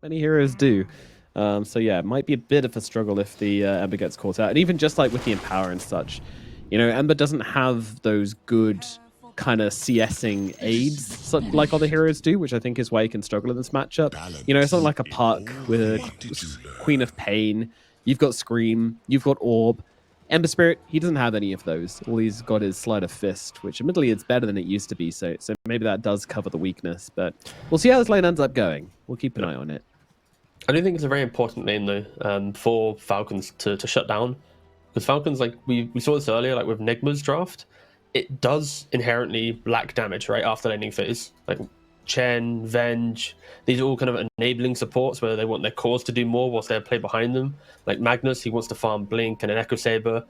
many heroes do. So yeah, it might be a bit of a struggle if the Ember gets caught out. And even just like with the Empower and such, you know, Ember doesn't have those good kind of CSing aids like other heroes do, which I think is why he can struggle in this matchup. You know, it's not like a Puck with a Queen of Pain. You've got Scream, you've got Orb. Ember Spirit, he doesn't have any of those. All he's got is Sleight of Fist, which admittedly it's better than it used to be, so maybe that does cover the weakness, but we'll see how this lane ends up going. We'll keep an eye on it. I do think it's a very important lane, though, for Falcons to shut down. Because Falcons, like, we saw this earlier, like with Nigma's draft, it does inherently lack damage, right, after laning phase. Like, Chen, Venge, these are all kind of enabling supports where they want their cores to do more whilst they play behind them. Like Magnus, he wants to farm Blink and an Echo Saber.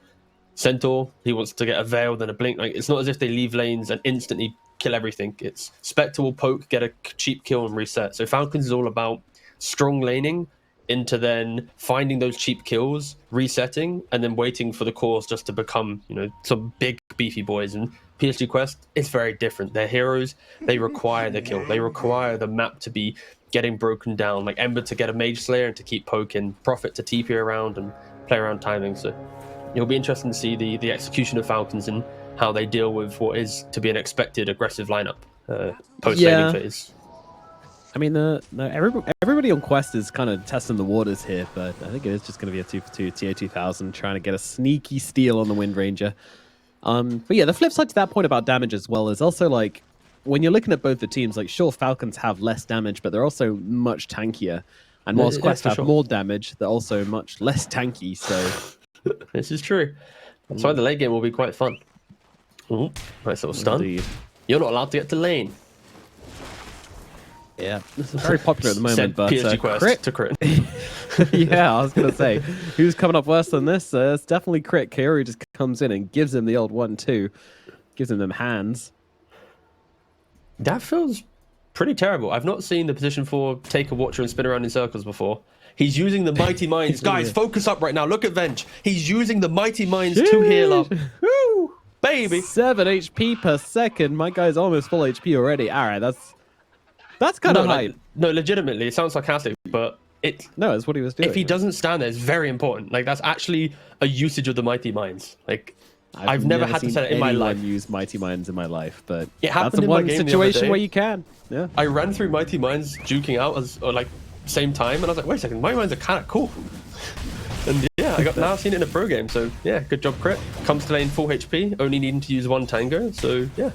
Centaur, he wants to get a Veil, then a Blink. Like, it's not as if they leave lanes and instantly kill everything. It's Spectre will poke, get a cheap kill and reset. So Falcons is all about strong laning into then finding those cheap kills, resetting, and then waiting for the cores just to become, you know, some big beefy boys. And PSG Quest is very different. Their heroes, they require the kill. They require the map to be getting broken down, like Ember to get a Mage Slayer and to keep poking, Prophet to TP around and play around timing. So it'll be interesting to see the execution of Falcons and how they deal with what is to be an expected aggressive lineup post-laning phase. I mean, everybody on Quest is kind of testing the waters here, but I think it is just going to be a 2-for-2 TA2000 trying to get a sneaky steal on the Wind Ranger. But yeah, the flip side to that point about damage as well is also like, when you're looking at both the teams, like sure, Falcons have less damage, but they're also much tankier. And whilst Quest have more damage, they're also much less tanky, so... This is true. That's why the late game will be quite fun. Ooh, nice little stun. Indeed. You're not allowed to get to lane. Yeah, this is very popular at the moment, but PSG Quest crit to crit. Yeah, I was going to say, who's coming up worse than this? It's definitely Crit. Kaori just comes in and gives him the old 1-2. Gives him them hands. That feels pretty terrible. I've not seen the position 4 take a Watcher and spin around in circles before. He's using the Mighty Minds. Guys, focus up right now. Look at Venge. He's using the Mighty Minds to heal up. Woo! Baby. 7 HP per second. My guy's almost full HP already. All right, that's kind of hype. No, legitimately, it sounds sarcastic, but no, it's what he was doing. If he doesn't stand there, it's very important. Like, that's actually a usage of the Mighty Minds. Like, I've never had to say it in my life. Use Mighty Minds in my life, but it happened that's the in one my game situation where you can. Yeah, I ran through Mighty Minds juking out like same time, and I was like, wait a second, Mighty Minds are kind of cool. And yeah, I got now seen it in a pro game. So yeah, good job, Crit. Comes to lane full HP, only needing to use 1 Tango. So yeah,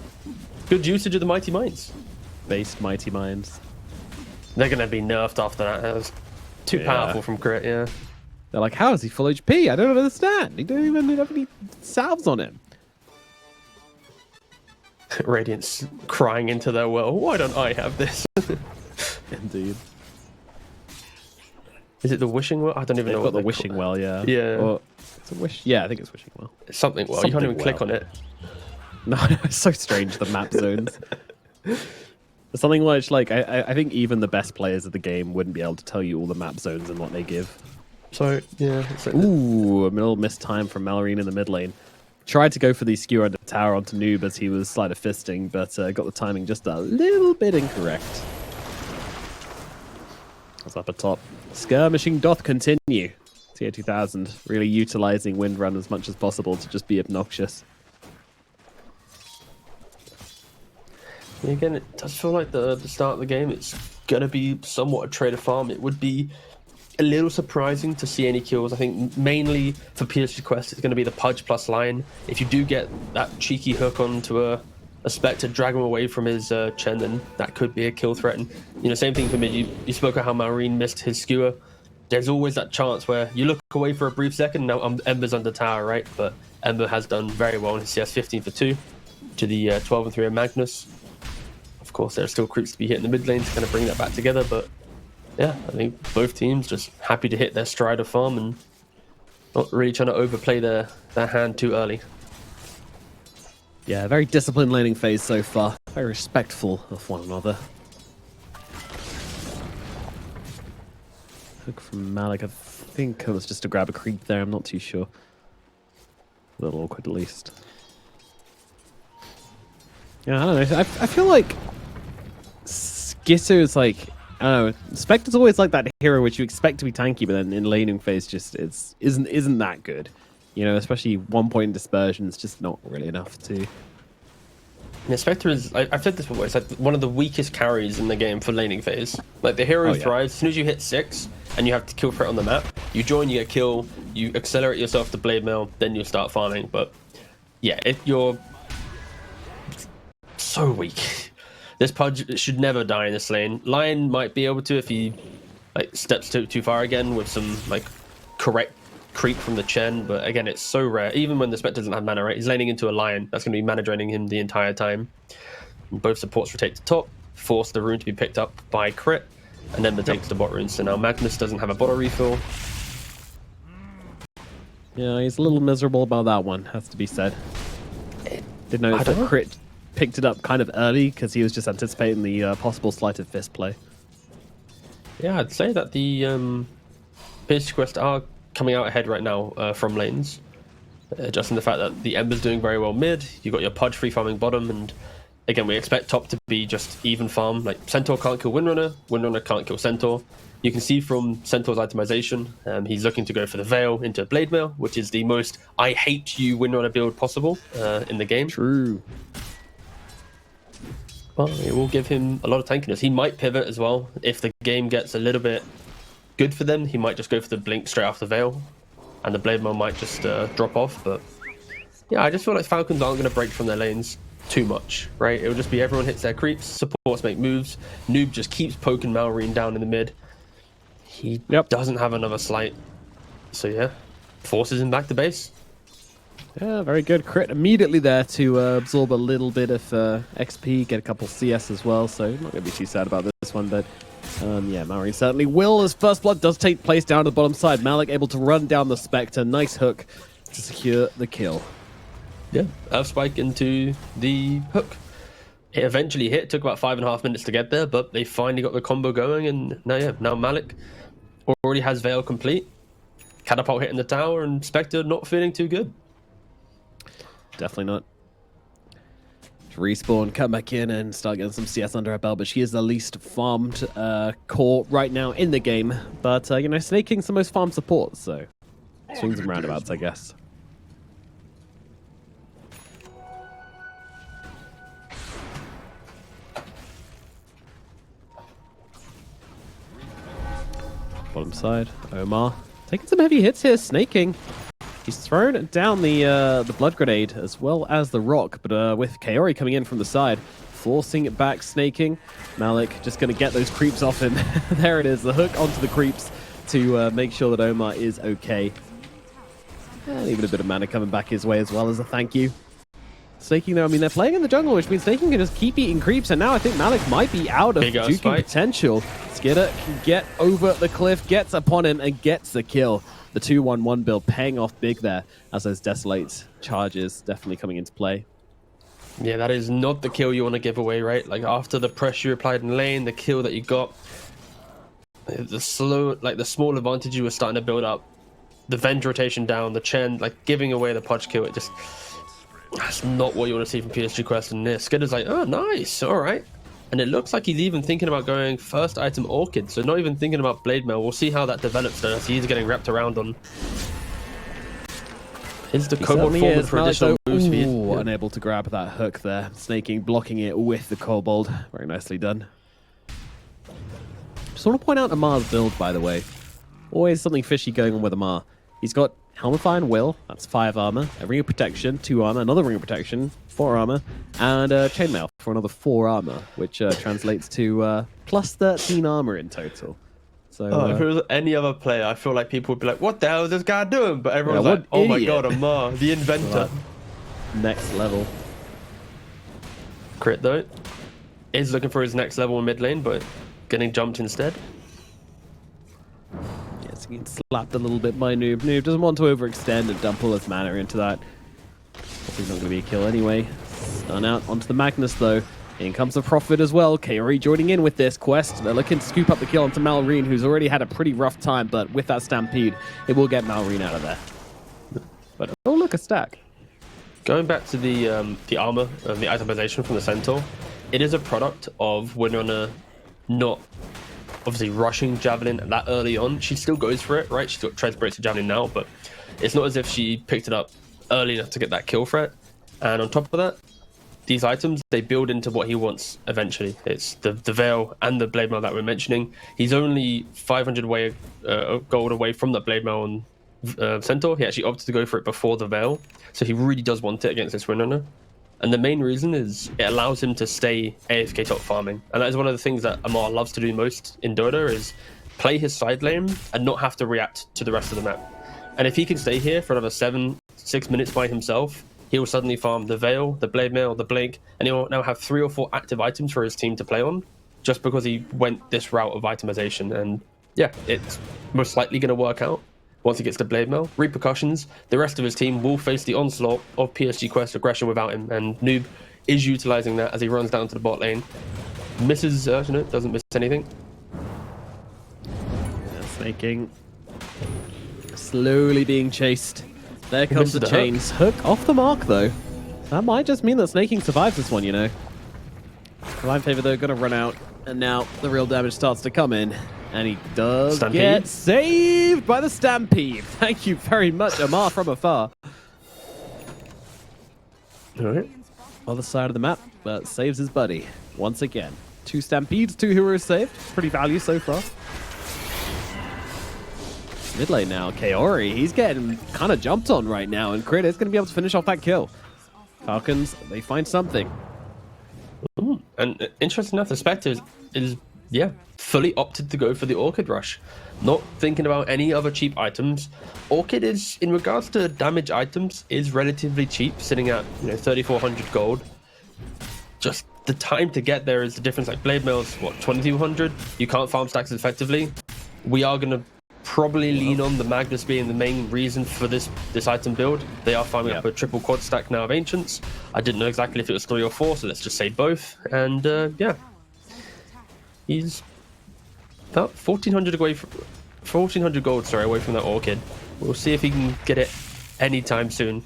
good usage of the Mighty Minds. Based Mighty Minds. They're gonna be nerfed after that. That was too powerful from Crit. Yeah. They're like, how is he full HP? I don't understand. He don't even have any salves on him. Radiant's crying into their well. Why don't I have this? Indeed. Is it the wishing well? I don't even know what the wishing well. Yeah. Yeah. Or, it's a wish. Yeah, I think it's wishing well. It's something well. You can't even click on it. No, it's so strange. The map zones. Something like I think even the best players of the game wouldn't be able to tell you all the map zones and what they give. So yeah. Ooh, a little missed time from Malorine in the mid lane. Tried to go for the skewer under tower onto Noob as he was sleight of fisting, but got the timing just a little bit incorrect. That's up at top. Skirmishing doth continue. TA2000 really utilizing Windrun as much as possible to just be obnoxious. Again, it does feel like the start of the game, it's going to be somewhat a trader farm. It would be a little surprising to see any kills. I think mainly for PSG Quest, it's going to be the Pudge plus line. If you do get that cheeky hook onto a Spectre, drag him away from his Chen, then that could be a kill threat. And, you know, same thing for me. You spoke of how Marine missed his skewer. There's always that chance where you look away for a brief second, now Ember's under tower, right? But Ember has done very well in his CS 15 for 2 to the 12 and 3 of Magnus. Of course, there are still creeps to be hit in the mid lane to kind of bring that back together, but yeah, I think both teams just happy to hit their stride of farm and not really trying to overplay their hand too early. Yeah, very disciplined laning phase so far. Very respectful of one another. Hook from Malik, I think it was just to grab a creep there, I'm not too sure. A little awkward at least. Yeah, I don't know, I feel like Skitter's like I don't know. Spectre's always like that hero which you expect to be tanky, but then in laning phase just isn't that good. You know, especially 1 point dispersion is just not really enough to. Yeah, Spectre is, I've said this before, it's like one of the weakest carries in the game for laning phase. Like the hero thrives as soon as you hit 6 and you have to kill threat on the map. You join, you get kill, you accelerate yourself to blade mail, then you start farming. But yeah, you're so weak. This Pudge should never die in this lane. Lion might be able to if he like steps too far again with some like correct creep from the Chen, but again, it's so rare. Even when the Spectre doesn't have mana, right? He's laning into a Lion. That's going to be mana draining him the entire time. And both supports rotate to top, force the rune to be picked up by crit, and then takes the bot rune. So now Magnus doesn't have a bottle refill. Yeah, he's a little miserable about that one, has to be said. Did notice that crit picked it up kind of early because he was just anticipating the possible sleight of fist play. Yeah, I'd say that the PSG Quest are coming out ahead right now from lanes. Just in the fact that the Ember's doing very well mid, you've got your Pudge free farming bottom, and again, we expect top to be just even farm. Like, Centaur can't kill Windrunner, Windrunner can't kill Centaur. You can see from Centaur's itemization, he's looking to go for the Veil into Blade Mail, which is the most I hate you Windrunner build possible in the game. True. Well, it will give him a lot of tankiness. He might pivot as well. If the game gets a little bit good for them, he might just go for the blink straight off the Veil, and the Blade Mail might just drop off. But yeah, I just feel like Falcons aren't going to break from their lanes too much, right? It will just be everyone hits their creeps, supports make moves, Noob just keeps poking Malrine down in the mid. He doesn't have another slight, so yeah, forces him back to base. Yeah, very good. Crit immediately there to absorb a little bit of XP, get a couple CS as well, so I'm not going to be too sad about this one, but yeah, Malrine certainly will, as First Blood does take place down to the bottom side. Malik able to run down the Spectre, nice hook to secure the kill. Yeah, Earth Spike into the hook. It eventually hit, took about 5.5 minutes to get there, but they finally got the combo going, and now Malik already has Veil complete. Catapult hitting the tower, and Spectre not feeling too good. Definitely not. Respawn, come back in and start getting some CS under her belt, but she is the least farmed core right now in the game. But, you know, Snake King's the most farmed support, so swings and roundabouts, I guess. Bottom side, Omar taking some heavy hits here. Snake King, he's thrown down the blood grenade as well as the rock, but with Kaori coming in from the side, forcing it back. Snake King, Malik just going to get those creeps off him. There it is, the hook onto the creeps to make sure that Omar is okay. And even a bit of mana coming back his way as well as a thank you. Snake King, though, I mean, they're playing in the jungle, which means Snake King can just keep eating creeps, and now I think Malik might be out of juking potential. Skidder can get over the cliff, gets upon him, and gets the kill. The 2-1-1 build paying off big there, as those Desolate charges definitely coming into play. Yeah, that is not the kill you want to give away, right? Like, after the pressure you applied in lane, the kill that you got, the small advantage you were starting to build up, the Venge rotation down, the Chen, like, giving away the Pudge kill, it just... That's not what you want to see from PSG Quest, and this Skidder's like, oh, nice, all right. And it looks like he's even thinking about going first item Orchid, so not even thinking about Blade Mail. We'll see how that develops, though, as he's getting wrapped around on. Is the Kobold forward for additional moves? Ooh, unable to grab that hook there. Snake King blocking it with the Kobold. Very nicely done. Just want to point out Amar's build, by the way. Always something fishy going on with Amar. He's got Helm of Fire and Will, that's 5 armor, a Ring of Protection, 2 armor, another Ring of Protection, 4 armor, and Chainmail for another 4 armor, which translates to plus 13 armor in total. So, if it was any other player, I feel like people would be like, what the hell is this guy doing? But everyone's like, oh my god, Amar, the inventor. Next level. Crit, though, is looking for his next level in mid lane, but getting jumped instead. Yes, he gets slapped a little bit by Noob. Noob doesn't want to overextend and dump all his mana into that. He's not going to be a kill anyway. Stun out onto the Magnus, though. In comes the Prophet as well. Kaori joining in with this quest. They're looking to scoop up the kill onto Malrine, who's already had a pretty rough time, but with that Stampede, it will get Malrine out of there. But oh, look, a stack. Going back to the armor and the itemization from the Centaur, it is a product of Windrunner not obviously rushing Javelin that early on. She still goes for it, right? She's got Treads Breaks to Javelin now, but it's not as if she picked it up early enough to get that kill threat. And on top of that, these items, they build into what he wants eventually. It's the Veil and the Blade Mail that we're mentioning. He's only 500 gold away from the Blade Mail on Centaur. He actually opted to go for it before the Veil. So he really does want it against this Windrunner. And the main reason is it allows him to stay AFK top farming. And that is one of the things that Amar loves to do most in Dota, is play his side lane and not have to react to the rest of the map. And if he can stay here for another 6 minutes by himself, he will suddenly farm the Veil, the Blade Mail, the Blink, and he'll now have 3 or 4 active items for his team to play on, just because he went this route of itemization. And yeah, it's most likely going to work out once he gets to Blade Mail. Repercussions, the rest of his team will face the onslaught of PSG Quest aggression without him, and Noob is utilizing that as he runs down to the bot lane. Misses, doesn't miss anything. Yeah, snaking. Slowly being chased. There comes the chains. Hook off the mark, though. That might just mean that snaking survives this one, you know. Line favor, though, gonna run out. And now the real damage starts to come in. And he does get saved by the Stampede. Thank you very much, Amar from afar. All right. Other side of the map, but saves his buddy once again. 2 Stampedes, 2 heroes saved. Pretty value so far. Mid lane now, Kaori, he's getting kind of jumped on right now, and Crit is going to be able to finish off that kill. Falcons, they find something. Ooh, and interesting enough, the Spectre is fully opted to go for the Orchid Rush. Not thinking about any other cheap items. Orchid is, in regards to damage items, is relatively cheap, sitting at 3,400 gold. Just the time to get there is the difference. Like Blade Mail's, what, 2,200? You can't farm stacks effectively. We are going to probably lean on the Magnus being the main reason for this item build. They are farming up a triple quad stack now of Ancients. I didn't know exactly if it was 3 or 4, so let's just say both. And yeah, he's about 1,400 away from 1,400 gold, sorry, away from that Orchid. We'll see if he can get it anytime soon.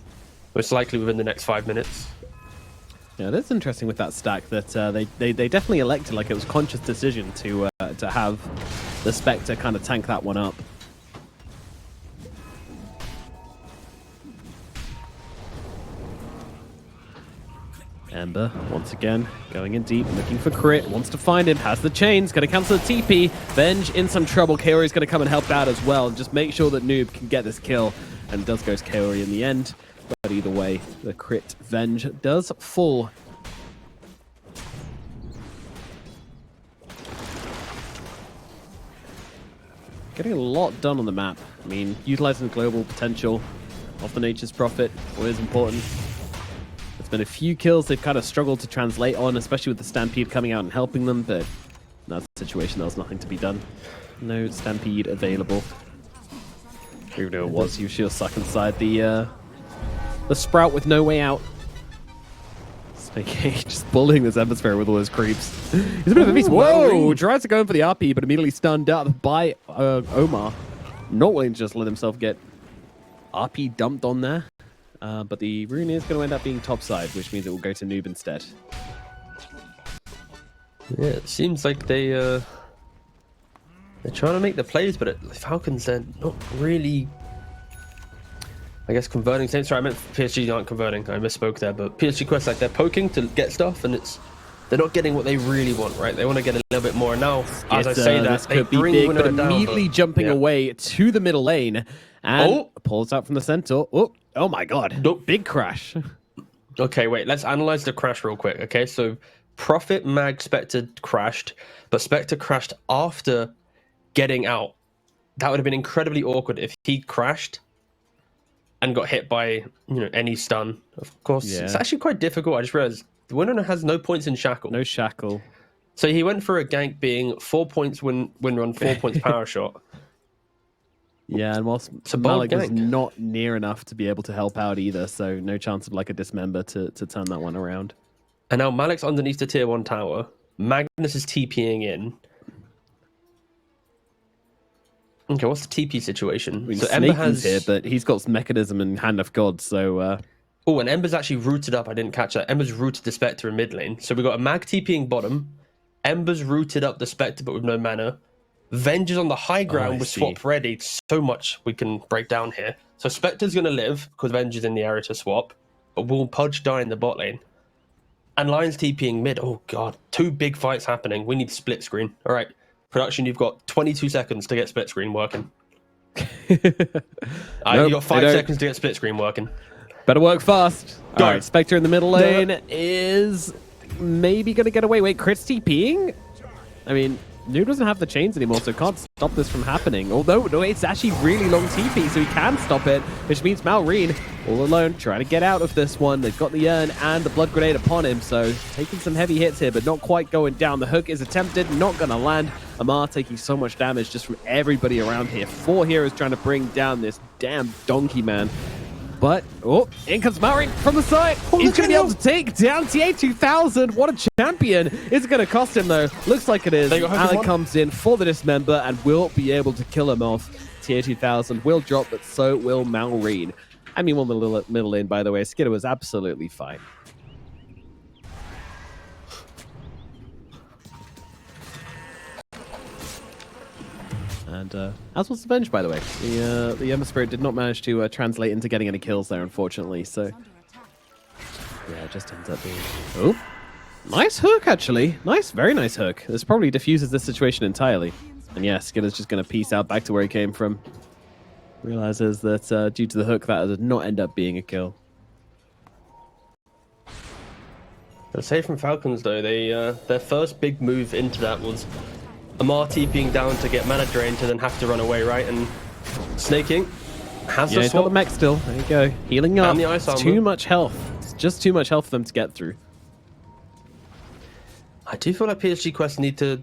Most likely within the next 5 minutes. Yeah, that's interesting with that stack that they definitely elected, like it was a conscious decision to have the Spectre kind of tank that one up. Ember, once again, going in deep, looking for Crit, wants to find him, has the chains, going to cancel the TP. Venge in some trouble. Kaori's going to come and help out as well, just make sure that Noob can get this kill. And it does go to Kaori in the end. But either way, the Crit Venge does fall. Getting a lot done on the map. I mean, utilizing the global potential of the Nature's Prophet is important. There's been a few kills they've kind of struggled to translate on, especially with the Stampede coming out and helping them, but in that situation, there was nothing to be done. No Stampede available. Even though it was, you should suck inside the Sprout with no way out. Okay, just bullying this Ember with all those creeps. He's a bit of a beast. Whoa! Tries to go in for the RP, but immediately stunned up by Omar. Not willing to just let himself get RP dumped on there. But the rune is going to end up being topside, which means it will go to Noob instead. Yeah, it seems like they're trying to make the plays, but the Falcons, they're not really, I guess, converting. Sorry, I meant PSG aren't converting. I misspoke there, but PSG Quest, like, they're poking to get stuff, and they're not getting what they really want, right? They want to get a little bit more. Now, as I say that, this could be big, but immediately jumping away to the middle lane and pulls out from the Centaur. Oh my god. Nope. Big crash. Okay, wait, let's analyze the crash real quick. Okay, so Prophet, Mag, Spectre crashed, but Spectre crashed after getting out. That would have been incredibly awkward if he crashed and got hit by any stun. Of course, it's actually quite difficult. I just realized the winner has no points in Shackle. No Shackle. So he went for a gank being 4 points win run, 4 points power shot. Yeah, and whilst Malik was not near enough to be able to help out either, so no chance of like a dismember to turn that one around. And now Malik's underneath the tier 1 tower. Magnus is TPing in. Okay, what's the TP situation? I mean, so Ember has here, but he's got Mechanism and Hand of God, so... Oh, and Ember's actually rooted up. I didn't catch that. Ember's rooted the Spectre in mid lane. So we've got a Mag TPing bottom. Ember's rooted up the Spectre, but with no mana. Venge is on the high ground with swap ready. So much we can break down here. So Spectre's going to live because Venge is in the area to swap, but will Pudge die in the bot lane? And Lion's TPing mid. Oh god, 2 big fights happening. We need split screen. All right, production, you've got 22 seconds to get split screen working. You've got 5 seconds to get split screen working. Better work fast. All right, Spectre in the middle lane is maybe going to get away. Wait, Crit's TPing? I mean, Noob doesn't have the chains anymore, so can't stop this from happening. Although, no, it's actually really long TP, so he can stop it, which means Malrine, all alone, trying to get out of this one. They've got the urn and the blood grenade upon him, so taking some heavy hits here, but not quite going down. The hook is attempted, not going to land. Amar taking so much damage just from everybody around here. 4 heroes trying to bring down this damn donkey man. But, oh, in comes Malrine from the side. He's going to be able to take down TA2000. What a champion. Is it going to cost him, though? Looks like it is. Alec comes in for the dismember and will be able to kill him off. TA2000 will drop, but so will Malrine. I mean, one middle lane, by the way. Skidder was absolutely fine. And as was the Venge, by the way. The Ember Spirit did not manage to translate into getting any kills there, unfortunately. So, yeah, it just ends up being... Oh, nice hook, actually. Nice, very nice hook. This probably diffuses this situation entirely. And yeah, Skidder's just going to peace out back to where he came from. Realizes that due to the hook, that did not end up being a kill. I'd say from Falcons, though, their first big move into that was Amar TPing down to get mana drain to then have to run away, right? And Snaking has the he's got the mech still. There you go. Healing up. And the ice armor. Too much health. It's just too much health for them to get through. I do feel like PSG Quest need to...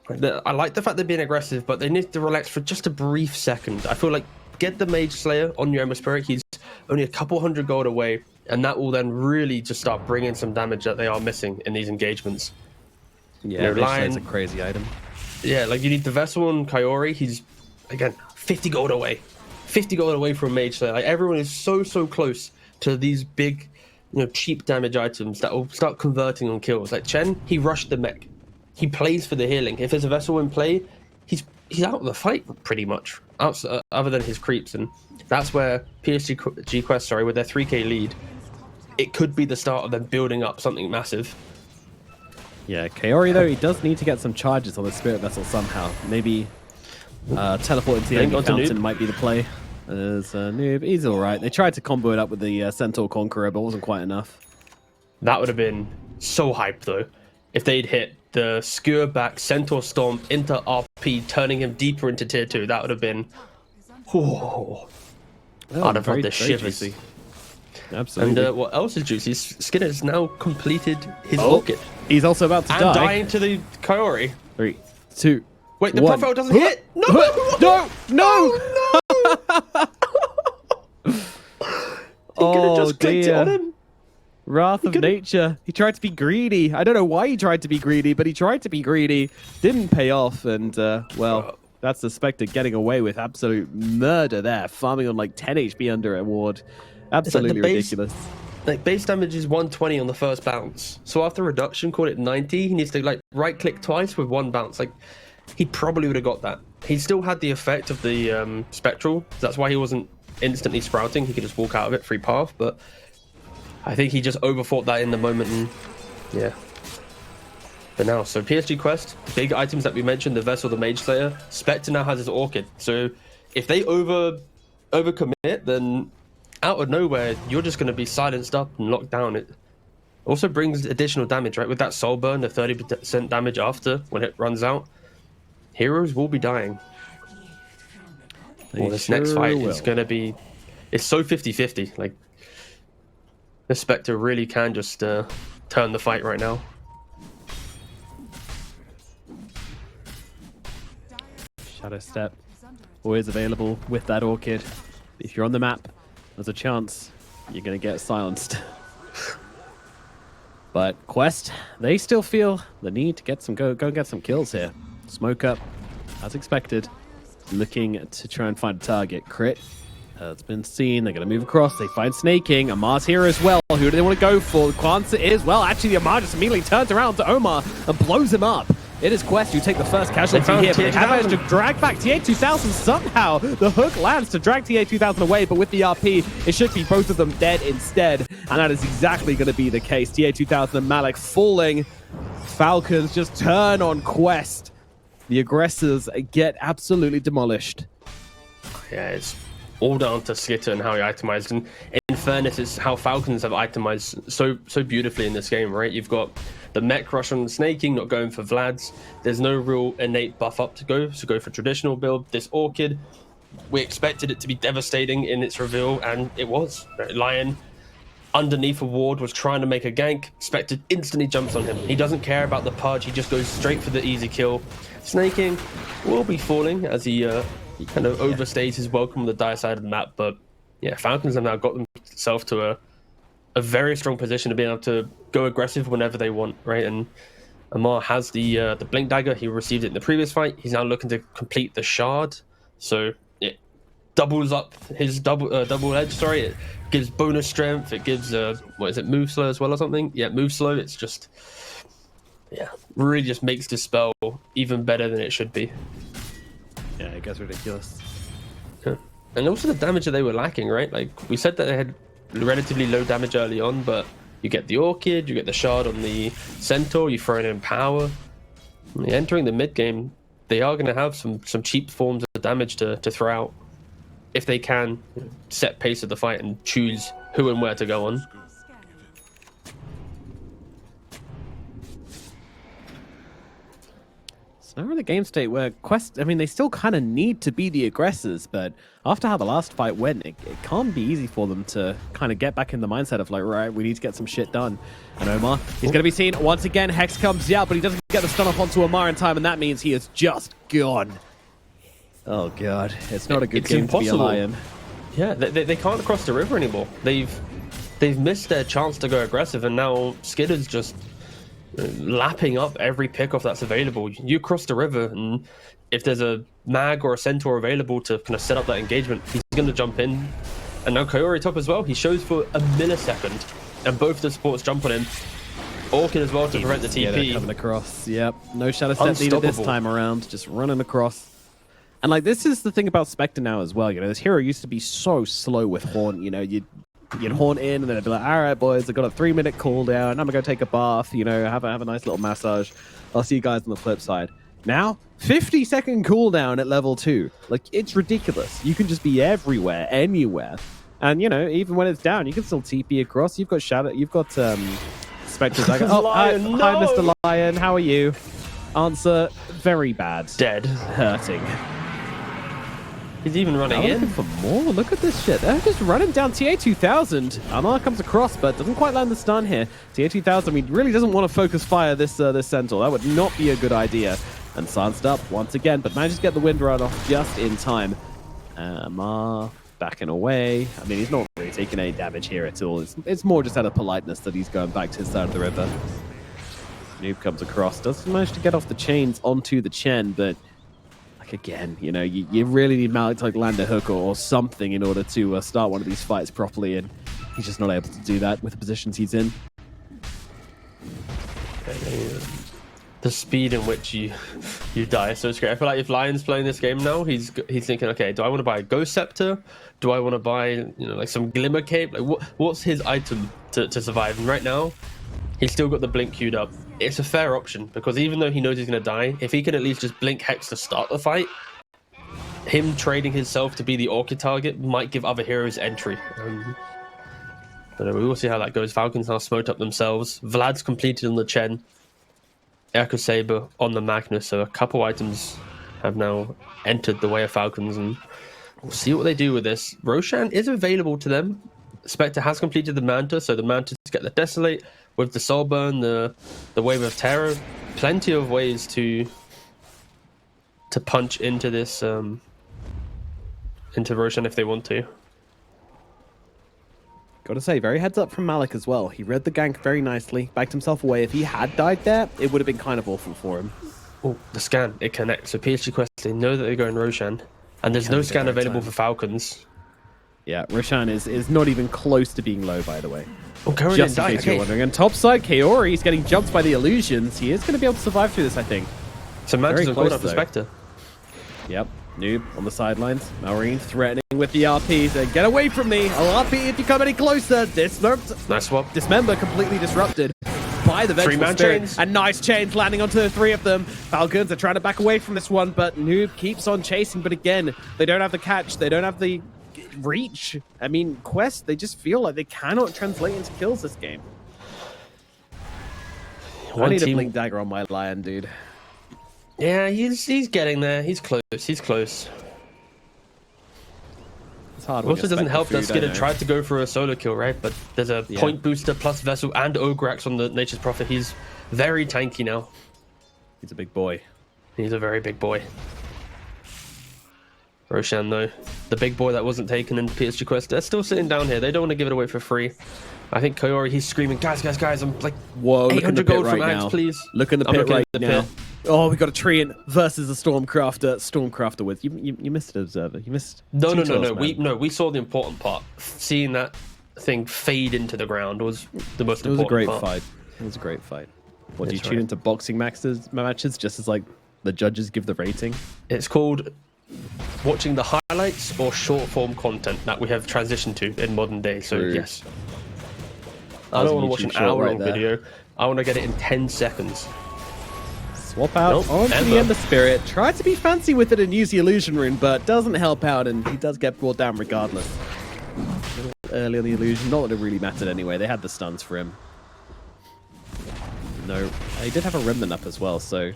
I like the fact they're being aggressive, but they need to relax for just a brief second. I feel like get the Mage Slayer on your Ember Spirit. He's only a couple 100 gold away, and that will then really just start bringing some damage that they are missing in these engagements. Yeah, Lion, a crazy item. Yeah, like you need the Vessel and Kaori. He's, again, 50 gold away. 50 gold away from Mage Slayer. Like, everyone is so close to these big, cheap damage items that will start converting on kills. Like Chen, he rushed the mech. He plays for the healing. If there's a Vessel in play, he's out of the fight pretty much, other than his creeps. And that's where PSG Quest, with their 3k lead, it could be the start of them building up something massive. Yeah, Kaori, though, he does need to get some charges on the Spirit Vessel somehow. Maybe teleport into the enemy fountain might be the play. There's Noob. He's all right. They tried to combo it up with the Centaur Conqueror, but it wasn't quite enough. That would have been so hype, though, if they'd hit the Skewer back Centaur Stomp into RP, turning him deeper into tier 2. That would have been... Oh, I'd have had the shivers. Juicy. Absolutely. And what else is juicy? Skinner has now completed his orchid. He's also about to die. And dying to the Kaori. 3, 2, Wait, the 1. profile doesn't hit! No! No! He could have just clicked it on him. Wrath of nature. He tried to be greedy. I don't know why he tried to be greedy, but he tried to be greedy. Didn't pay off, and, well, that's the Spectre getting away with absolute murder there. Farming on like 10 HP under a ward. Absolutely ridiculous. Like, base damage is 120 on the first bounce. So after reduction, call it 90. He needs to, like, right-click twice with 1 bounce. Like, he probably would have got that. He still had the effect of the Spectral. That's why he wasn't instantly sprouting. He could just walk out of it, free path. But I think he just overthought that in the moment. And, yeah. But now, so PSG Quest, big items that we mentioned, the Vessel, the Mage Slayer. Spectre now has his Orchid. So if they overcommit, then out of nowhere, you're just going to be silenced up and locked down. It also brings additional damage, right? With that soul burn, the 30% damage after, when it runs out, heroes will be dying. Well, this next fight is going to be... It's so 50-50. Like, the Spectre really can just turn the fight right now. Shadow Step, always available with that Orchid. If you're on the map, there's a chance you're going to get silenced. But Quest, they still feel the need to get some go get some kills here. Smoke up, as expected, looking to try and find a target. Crit, it's been seen. They're going to move across. They find Snaking. Amar's here as well. Who do they want to go for? The answer is, well, actually, Amar just immediately turns around to Omar and blows him up. It is Quest who take the first casualty here, but they have managed to drag back TA2000 somehow. The hook lands to drag TA2000 away, but with the RP, it should be both of them dead instead. And that is exactly going to be the case. TA2000 and Malik falling. Falcons just turn on Quest. The aggressors get absolutely demolished. Yeah, it's all down to Skitter and how he itemized. And in fairness, it's how Falcons have itemized so beautifully in this game, right? You've got the mech rush on Snaking, not going for Vlad's. There's no real innate buff up to go, so go for traditional build. This Orchid, we expected it to be devastating in its reveal, and it was. Lion, underneath a ward, was trying to make a gank. Spectre instantly jumps on him. He doesn't care about the pudge, he just goes straight for the easy kill. Snaking will be falling as he kind of overstays his welcome on the dire side of the map, but yeah, Falcons have now got themselves to a very strong position to be able to go aggressive whenever they want, right? And Amar has the blink dagger. He received it in the previous fight. He's now looking to complete the shard, so it doubles up his double edge. Sorry, it gives bonus strength. It gives what is it, move slow as well or something? Yeah, move slow. It's just really just makes the spell even better than it should be. Yeah, it gets ridiculous. Yeah. And also the damage that they were lacking, right? Like we said that they had relatively low damage early on, but you get the Orchid, you get the shard on the Centaur, you throw it in power. And entering the mid game, they are going to have some cheap forms of damage to throw out if they can set pace of the fight and choose who and where to go on. So now we're in a game state where Quest, I mean, they still kind of need to be the aggressors, but after how the last fight went, it can't be easy for them to kind of get back in the mindset of like, right, we need to get some shit done. And Omar, he's going to be seen once again. Hex comes out, but he doesn't get the stun off onto Omar in time, and that means he is just gone. Oh god, it's not a good game to be a Lion. Yeah, they can't cross the river anymore. They've missed their chance to go aggressive, and now Skitter's just lapping up every pickoff that's available. You cross the river, and if there's a mag or a centaur available to kind of set up that engagement, he's going to jump in. And now Kaori top as well. He shows for a millisecond, and both the supports jump on him. Orchid as well to prevent the TP. Yeah, coming across. Yep, no shadow step needed this time around. Just running across. And like this is the thing about Spectre now as well. You know, this hero used to be so slow with Haunt. You know, you'd haunt in, and then it'd be like, all right, boys, I've got a 3-minute cooldown. I'm gonna go take a bath. You know, have a nice little massage. I'll see you guys on the flip side. Now, 50-second cooldown at level 2. Like, it's ridiculous. You can just be everywhere, anywhere, and you know, even when it's down, you can still TP across. You've got Shadow. You've got Spectre's like, oh, Lion, hi, Mr. Lion. How are you? Answer: very bad. Dead. Hurting. He's even running in. Looking for more. Look at this shit. They're just running down TA2000. Amar comes across, but doesn't quite land the stun here. TA2000, I mean, really doesn't want to focus fire this Centaur. That would not be a good idea. And Sansed up once again, but manages to get the wind run off just in time. Amar backing away. I mean, he's not really taking any damage here at all. It's more just out of politeness that he's going back to his side of the river. Noob comes across. Doesn't manage to get off the chains onto the Chen, but again, you know, you really need Malik to like land a hook or something in order to start one of these fights properly, and he's just not able to do that with the positions he's in. The speed in which you die is so scary. I feel like if Lion's playing this game now, he's thinking, okay, do I want to buy a Ghost Scepter? Do I want to buy, you know, like some Glimmer Cape? Like what's his item to survive? And right now, he's still got the blink queued up. It's a fair option, because even though he knows he's going to die, if he can at least just blink Hex to start the fight, him trading himself to be the Orchid target might give other heroes entry. But we will see how that goes. Falcons now smoked up themselves. Vlad's completed on the Chen. Echo Saber on the Magnus. So a couple items have now entered the way of Falcons, and we'll see what they do with this. Roshan is available to them. Spectre has completed the Manta, so the Manta to get the Desolate. With the Soulburn, the Wave of Terror, plenty of ways to punch into this into Roshan if they want to. Gotta say, very heads up from Malik as well. He read the gank very nicely, backed himself away. If he had died there, it would have been kind of awful for him. Oh, the scan, it connects. So PSG Quest, they know that they're going Roshan, and there's no scan available for Falcons. Yeah, Roshan is not even close to being low, by the way. Oh, Kaori just didn't die. You're wondering. And topside, Kaori is getting jumped by the illusions. He is going to be able to survive through this, I think. So Mantis and called up the though. Spectre. Yep. Noob on the sidelines. Marine threatening with the RP. Saying, get away from me. I'll RP if you come any closer. Nice swap. Dismember completely disrupted by the Vengeful Spirit. Chains. And nice chains landing onto the three of them. Falcons are trying to back away from this one, but Noob keeps on chasing. But again, they don't have the catch. They don't have the reach. I mean, Quest, they just feel like they cannot translate into kills this game. I need a Blink Dagger on my Lion, dude. Yeah, he's getting there. He's close. He's close. It's hard. Also doesn't help that Skidder tried to go for a solo kill, right? But there's a point booster plus Vessel and Ograx on the Nature's Prophet. He's very tanky now. He's a big boy. He's a very big boy. Roshan, though, the big boy that wasn't taken in PSG Quest, they're still sitting down here. They don't want to give it away for free. I think Koyori, he's screaming, guys, I'm like, whoa, 800 gold from Axe, please. Look in the pit right now. Oh, we got a Treant versus a Stormcrafter. Stormcrafter with you missed it, Observer. You missed. No. We saw the important part. Seeing that thing fade into the ground was the most important part. It was a great fight. It was a great fight. What, do you tune into boxing matches just as like the judges give the rating? It's called watching the highlights or short form content that we have transitioned to in modern day. So yes, I don't want to watch an hour-long video. I want to get it in 10 seconds. Swap out onto the Ember Spirit. Tried to be fancy with it and use the Illusion Rune, but doesn't help out, and he does get brought down regardless. A little early on the Illusion, not that it really mattered anyway. They had the stuns for him. No, he did have a Remnant up as well, so...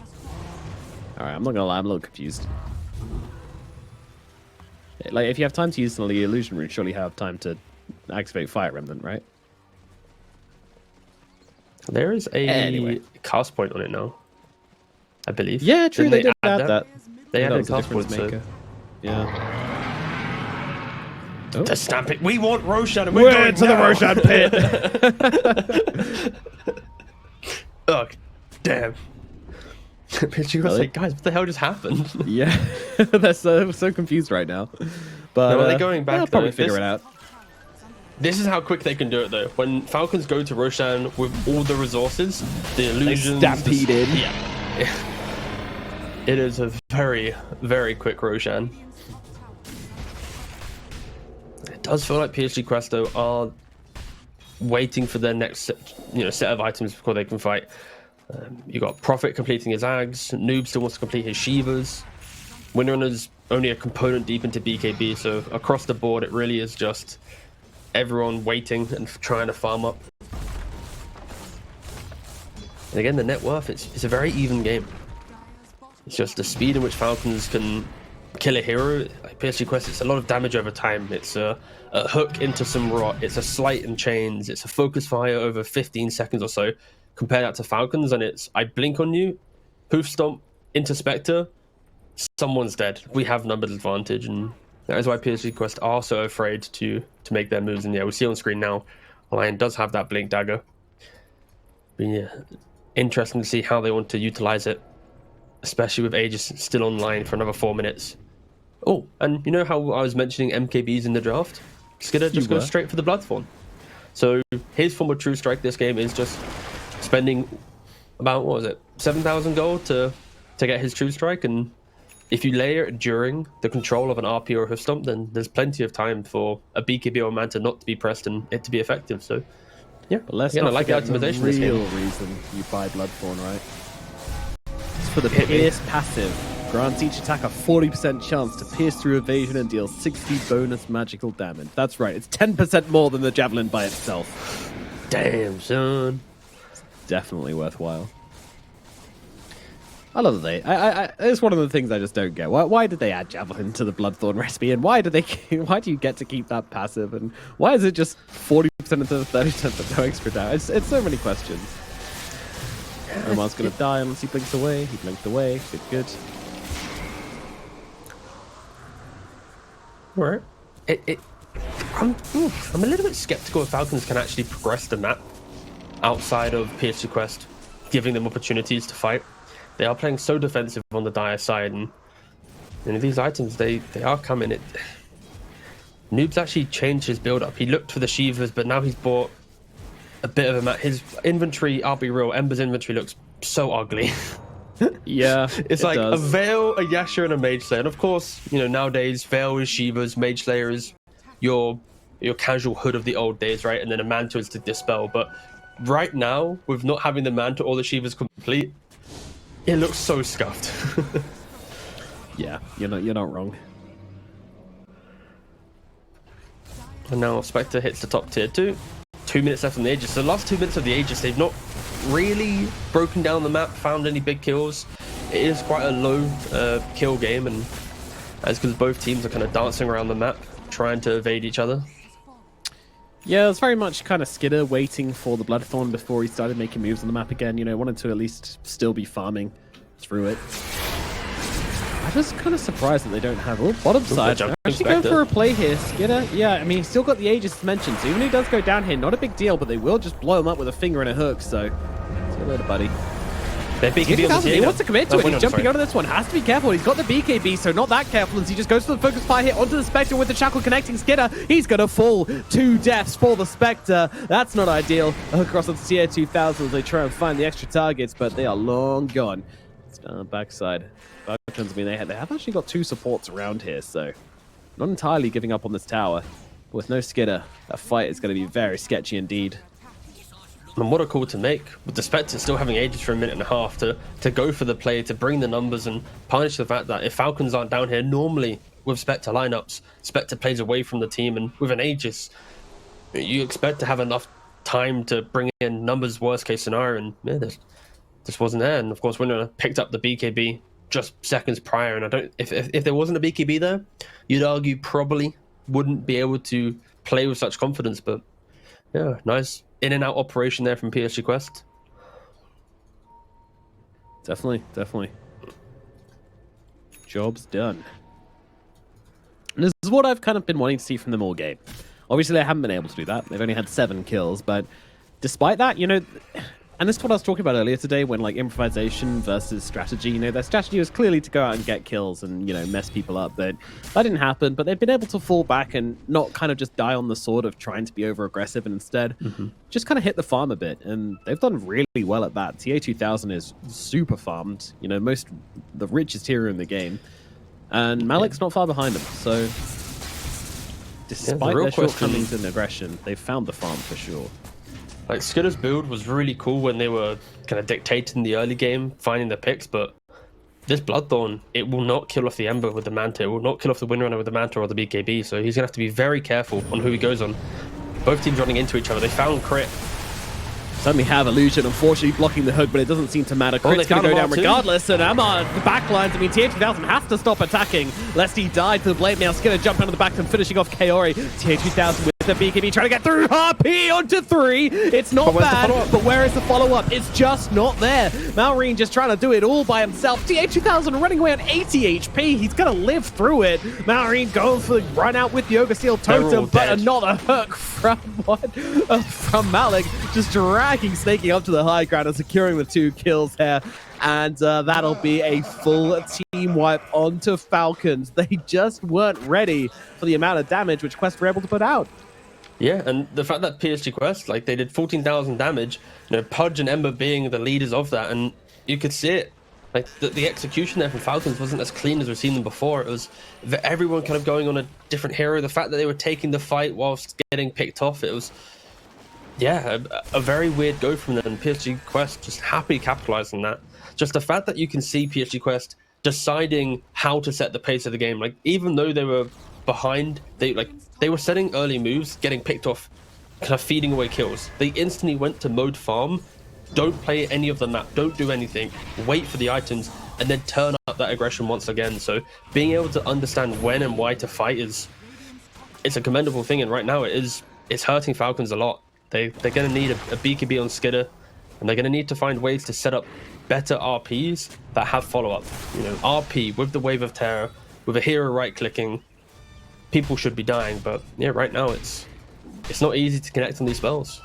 Alright, I'm not gonna lie, I'm a little confused. Like, if you have time to use the Illusion Rune, surely you have time to activate Fire Remnant, right? There is a cast point on it now, I believe. Yeah, true, they did add that. They added a cast point, maker. Yeah. To stamp it. We want Roshan, and we're going to the Roshan pit. Oh, damn. PSG was like, guys, what the hell just happened? Yeah, they're so confused right now. But no, they're going back. They'll probably figure it out. This is how quick they can do it, though. When Falcons go to Roshan with all the resources, the illusions, stampede in. Yeah. It is a very, very quick Roshan. It does feel like PSG Quest, though, are waiting for their next set of items before they can fight. You got Prophet completing his Ags, Noob still wants to complete his Shivas. Windrunner's only a component deep into BKB, so across the board it really is just everyone waiting and trying to farm up. And again, the net worth, it's a very even game. It's just the speed in which Falcons can kill a hero. Like PSG Quest, it's a lot of damage over time. It's a hook into some rot, it's a slight and chains, it's a focus fire over 15 seconds or so. Compare that to Falcons, and it's I blink on you, hoof stomp into Spectre, someone's dead. We have numbers advantage, and that is why PSG Quest are so afraid to make their moves. And yeah, we see on screen now, Lion does have that blink dagger. But yeah, interesting to see how they want to utilize it, especially with Aegis still online for another 4 minutes. Oh, and you know how I was mentioning MKBs in the draft? Skidder just goes straight for the Bloodthorn. So his form of True Strike this game is just spending about, what was it, 7,000 gold to get his True Strike, and if you layer it during the control of an RP or a hoof stomp, then there's plenty of time for a BKB or a Manta not to be pressed and it to be effective. So yeah, but let's again, not I like the optimization. The real reason you buy Bloodthorn, right? It's for the Pierce passive. Grants each attacker 40% chance to pierce through evasion and deal 60 bonus magical damage. That's right, it's 10% more than the Javelin by itself. Damn, son. Definitely worthwhile. I love that it's one of the things I just don't get. Why did they add Javelin to the Bloodthorn recipe, and why do you get to keep that passive, and why is it just 40% instead of 30% for no extra damage? It's so many questions. Omar's gonna die unless he blinks away. He blinked away. Good. All right. I'm a little bit skeptical if Falcons can actually progress the map outside of PSG Quest, giving them opportunities to fight. They are playing so defensive on the Dire side, and these items, they are coming. Noob's actually changed his build-up. He looked for the Shivas, but now he's bought a bit of a map. His inventory, I'll be real, Ember's inventory looks so ugly. Yeah, It's like does. a Veil, a Yasha, and a Mage Slayer. And of course, you know, nowadays Veil is Shiva's, Mage Slayer is your casual hood of the old days, right? And then a Manta is to dispel. But right now, with not having the Manta or the Shivas complete, it looks so scuffed. Yeah, you're not wrong. And now Spectre hits the top tier 2. 2 minutes left on the Aegis. So the last 2 minutes of the Aegis, they've not really broken down the map, found any big kills. It is quite a low kill game, and that's because both teams are kind of dancing around the map, trying to evade each other. Yeah, it's very much kind of Skidder waiting for the Bloodthorn before he started making moves on the map again. You know, wanted to at least still be farming through it. I'm just kind of surprised that they don't have... Oh, bottom side. They're actually going for a play here. Skidder, yeah, I mean, he's still got the Aegis mentioned, so even if he does go down here, not a big deal, but they will just blow him up with a finger and a hook, so... See you later, buddy. He wants to commit to it. He's jumping out of this one. Has to be careful. He's got the BKB, so not that careful as he just goes for the focus fire hit onto the Spectre with the Shackle connecting Skidder. He's going to fall. 2 deaths for the Spectre. That's not ideal. Across the tier 2000 as they try and find the extra targets, but they are long gone. It's down the backside. Falcons, I mean, they have actually got 2 supports around here, so not entirely giving up on this tower. But with no Skidder, that fight is going to be very sketchy indeed. And what a call to make, with the Spectre still having Aegis for a minute and a half to go for the play, to bring the numbers and punish the fact that if Falcons aren't down here, normally with Spectre lineups, Spectre plays away from the team, and with an Aegis, you expect to have enough time to bring in numbers, worst case scenario, and yeah, this wasn't there. And of course, Winner picked up the BKB just seconds prior, and I don't, if there wasn't a BKB there, you'd argue probably wouldn't be able to play with such confidence, but yeah, nice in and out operation there from PSG Quest. Definitely. Job's done. And this is what I've kind of been wanting to see from them all game. Obviously, they haven't been able to do that. They've only had 7 kills, but despite that, you know, and this is what I was talking about earlier today when, like, improvisation versus strategy, you know, their strategy was clearly to go out and get kills and, you know, mess people up, but that didn't happen. But they've been able to fall back and not kind of just die on the sword of trying to be over-aggressive, and instead just kind of hit the farm a bit, and they've done really well at that. TA 2000 is super farmed, you know, the richest hero in the game, and Malik's not far behind them, so despite their shortcomings in aggression, they've found the farm for sure. Like, Skidder's build was really cool when they were kind of dictating the early game, finding the picks, but this Bloodthorn, it will not kill off the Ember with the Manta, it will not kill off the Windrunner with the Manta or the BKB, so he's going to have to be very careful on who he goes on. Both teams running into each other. They found Crit. Suddenly have Illusion, unfortunately blocking the hook, but it doesn't seem to matter. Crit's going to go down regardless, and Amma, the backlines, I mean, TA2000 has to stop attacking, lest he died to the blade mail. Skidder jump out of the back and finishing off Kaori. TA2000 with the BKB trying to get through. RP onto 3. It's not bad, but where is the follow-up? It's just not there. Malrine just trying to do it all by himself. TA2000 running away on 80 HP. He's going to live through it. Malrine going for the run out with Yoga Seal Totem, but another hook from Malik, just dragging Snaking up to the high ground and securing the 2 kills here. And that'll be a full team wipe onto Falcons. They just weren't ready for the amount of damage which Quest were able to put out. Yeah, and the fact that PSG Quest, like, they did 14,000 damage, you know, Pudge and Ember being the leaders of that, and you could see it. Like, the execution there from Falcons wasn't as clean as we've seen them before. It was everyone kind of going on a different hero. The fact that they were taking the fight whilst getting picked off, it was, yeah, a very weird go from them. PSG Quest just happily capitalized on that. Just the fact that you can see PSG Quest deciding how to set the pace of the game. Like, even though they were behind, they were setting early moves, getting picked off, kind of feeding away kills. They instantly went to mode farm. Don't play any of the map. Don't do anything. Wait for the items, and then turn up that aggression once again. So being able to understand when and why to fight it's a commendable thing. And right now it's hurting Falcons a lot. They're going to need a BKB on Skidder, and they're going to need to find ways to set up better RPs that have follow-up. You know, RP with the Wave of Terror, with a hero right-clicking, people should be dying. But yeah, right now it's not easy to connect on these spells.